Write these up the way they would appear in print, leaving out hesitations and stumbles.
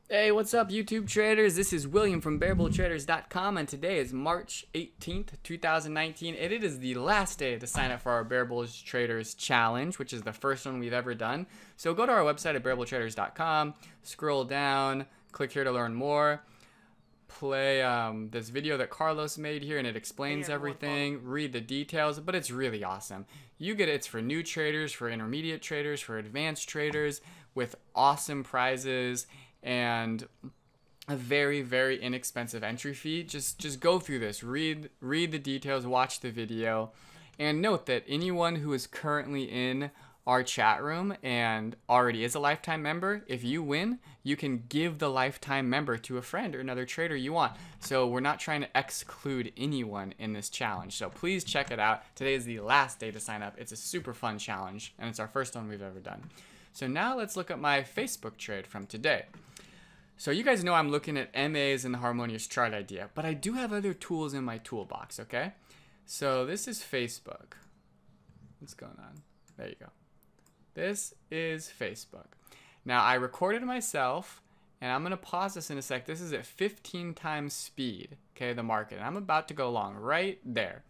Hey, what's up, YouTube traders? This is William from BearbullTraders.com, and today is March 18th, 2019, and it is the last day to sign up for our Bear Bulls Traders Challenge, which is the first one we've ever done. So go to our website at BearbullTraders.com, scroll down, click here to learn more, play this video that Carlos made here, and it explains everything, read the details, but it's really awesome. You get it's for new traders, for intermediate traders, for advanced traders, with awesome prizes and a very, very inexpensive entry fee. Just go through this, read the details, watch the video, and note that anyone who is currently in our chat room and already is a lifetime member, if you win, you can give the lifetime member to a friend or another trader you want. So we're not trying to exclude anyone in this challenge. So please check it out. Today is the last day to sign up. It's a super fun challenge, and it's our first one we've ever done. So now let's look at my Facebook trade from today. So you guys know I'm looking at MAs and the harmonious chart idea, but I do have other tools in my toolbox, okay? So this is Facebook. What's going on? There you go. This is Facebook. Now I recorded myself, and I'm gonna pause this in a sec. This is at 15 times speed, okay, the market. And I'm about to go long right there.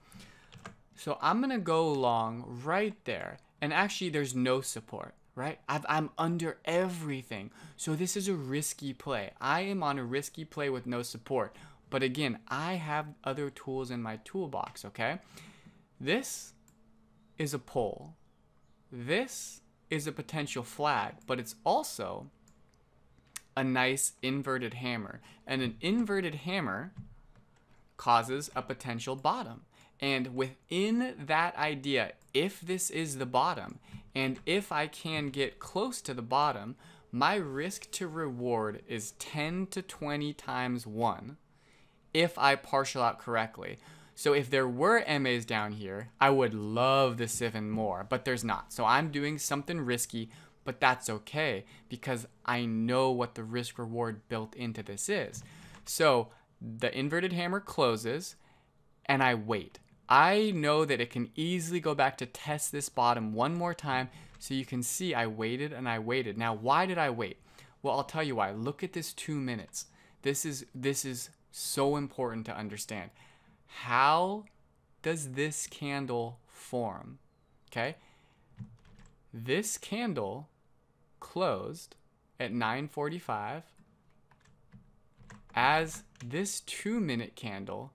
So I'm gonna go long right there, and actually there's no support. Right? I'm under everything. So this is a risky play. I am on a risky play with no support. But again, I have other tools in my toolbox, okay? This is a pull. This is a potential flag, but it's also a nice inverted hammer. And an inverted hammer causes a potential bottom. And within that idea, if this is the bottom, and if I can get close to the bottom, my risk to reward is 10 to 20 times 1 if I partial out correctly. So if there were MAs down here, I would love this even more, but there's not. So I'm doing something risky, but that's okay because I know what the risk reward built into this is. So the inverted hammer closes and I wait. I know that it can easily go back to test this bottom one more time, so you can see I waited and I waited. Now, why did I wait? Well, I'll tell you why. Look at this 2 minutes. This is so important to understand. How does this candle form? Okay? This candle closed at 9:45 as this 2-minute candle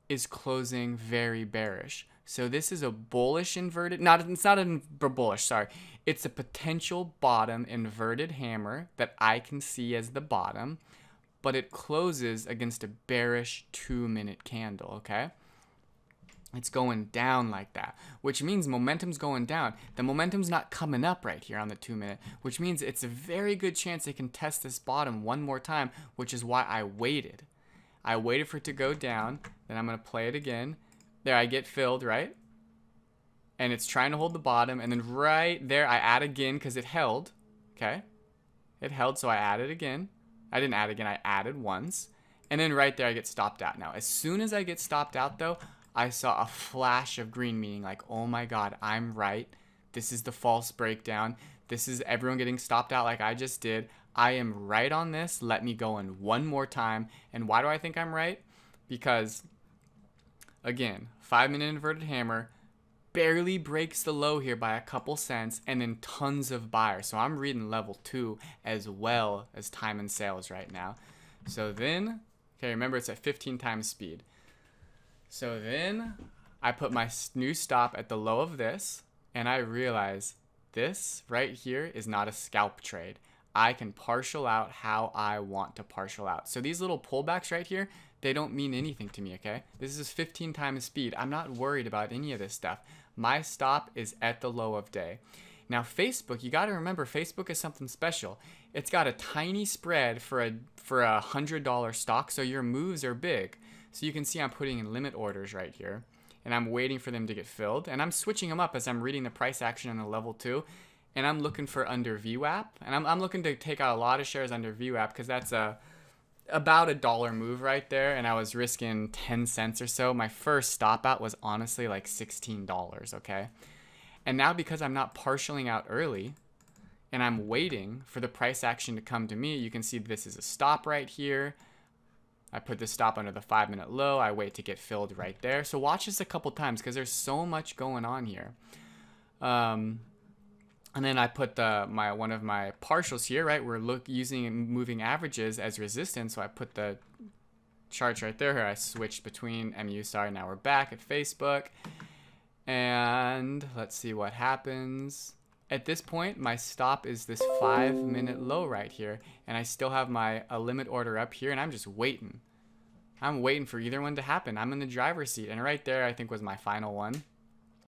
is closing very bearish. So this is a bullish inverted, it's not a bullish, sorry. It's a potential bottom inverted hammer that I can see as the bottom, but it closes against a bearish 2-minute candle, okay? It's going down like that, which means momentum's going down. The momentum's not coming up right here on the 2-minute, which means it's a very good chance it can test this bottom one more time, which is why I waited. I waited for it to go down, then I'm going to play it again. There, I get filled, right? And it's trying to hold the bottom, and then right there, I add again because it held, okay? It held, so I added again. I didn't add again, I added once. And then right there, I get stopped out. Now, as soon as I get stopped out, though, I saw a flash of green, meaning like, oh my God, I'm right. This is the false breakdown. This is everyone getting stopped out like I just did. I am right on this. Let me go in one more time. And why do I think I'm right? Because, again, 5-minute inverted hammer barely breaks the low here by a couple cents, and then tons of buyers. So I'm reading level 2 as well as time and sales right now. So then, okay, remember it's at 15 times speed. So then I put my new stop at the low of this, and I realize this right here is not a scalp trade. I can partial out how I want to partial out. So these little pullbacks right here, they don't mean anything to me, okay? This is 15 times speed. I'm not worried about any of this stuff. My stop is at the low of day. Now Facebook, you got to remember, Facebook is something special. It's got a tiny spread for a $100 stock, so your moves are big. So you can see I'm putting in limit orders right here, and I'm waiting for them to get filled, and I'm switching them up as I'm reading the price action on the level 2. And I'm looking for under VWAP, and I'm looking to take out a lot of shares under VWAP because that's about a $1 move right there, and I was risking 10 cents or so. My first stop out was honestly like $16, okay? And now because I'm not partialing out early, and I'm waiting for the price action to come to me. You can see this is a stop right here. I put the stop under the 5-minute low. I wait to get filled right there. So watch this a couple times because there's so much going on here. And then I put one of my partials here, right? We're using moving averages as resistance. So I put the charts right there. I switched between MU. Sorry, now we're back at Facebook. And let's see what happens. At this point, my stop is this 5-minute low right here, and I still have a limit order up here, and I'm just waiting. I'm waiting for either one to happen. I'm in the driver's seat, and right there, I think was my final one.